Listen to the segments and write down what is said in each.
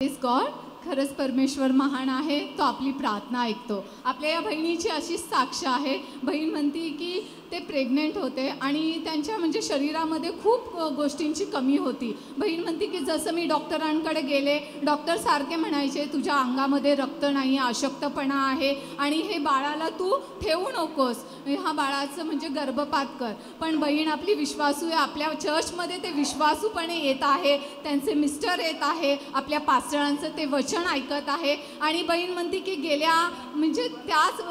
Praise God. खरंच परमेश्वर महान आहे. तो आपली प्रार्थना ऐकतो. आपल्या या बहिणीची अशी साक्ष आहे. बहीण म्हणती की ते प्रेग्नेंट होते आणि त्यांच्या म्हणजे शरीरामध्ये खूप गोष्टींची कमी होती. बहीण म्हणती की जसं मी डॉक्टरांकडे गेले, डॉक्टर सारखे म्हणायचे तुझ्या अंगामध्ये रक्त नाही, अशक्तपणा आहे आणि हे बाळाला तू ठेवू नकोस, ह्या बाळाचं म्हणजे गर्भपात कर. पण बहीण आपली विश्वासू आहे. आपल्या चर्चमध्ये ते विश्वासूपणे येत आहे. त्यांचे मिस्टर येत आहे, आपल्या पास्टरांचं ते वचन ऐकत आहे. आणि बहीण म्हणती की गेल्या म्हणजे त्याच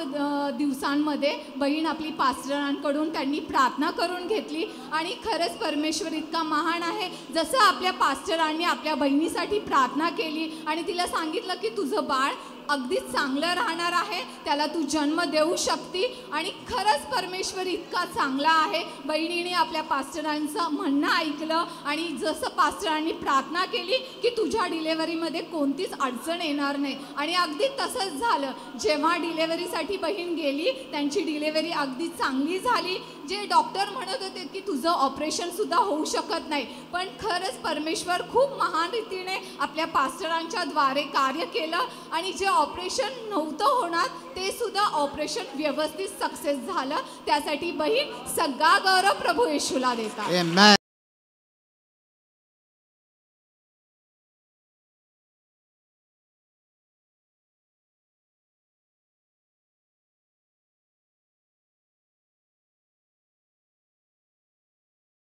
दिवसांमध्ये बहीण आपली पास्टरांकडून त्यांनी प्रार्थना करून घेतली आणि खरंच परमेश्वर इतका महान आहे. जसं आपल्या पास्टरांनी आपल्या बहिणीसाठी प्रार्थना केली आणि तिला सांगितलं की तुझं बाळ अगदीच चांगलं राहणार आहे, त्याला तू जन्म देऊ शकती. आणि खरंच परमेश्वर इतका चांगला आहे. बहिणीने आपल्या पास्टरांचं म्हणणं ऐकलं आणि जसं पास्टरांनी प्रार्थना केली की तुझ्या डिलेव्हरीमध्ये कोणतीच अडचण येणार नाही आणि अगदी तसंच झालं. जेव्हा डिलेव्हरीसाठी बहीण गेली त्यांची डिलेव्हरी अगदी चांगली झाली. जे डॉक्टर म्हणत होते की तुझं ऑपरेशनसुद्धा होऊ शकत नाही, पण खरंच परमेश्वर खूप महान रीतीने आपल्या पास्टरांच्या द्वारे कार्य केलं आणि जे ऑपरेशन नव्हतं होणार ते सुद्धा ऑपरेशन व्यवस्थित सक्सेस झालं. त्यासाठी बहीण सगळा गौरव प्रभू येशूला देतात.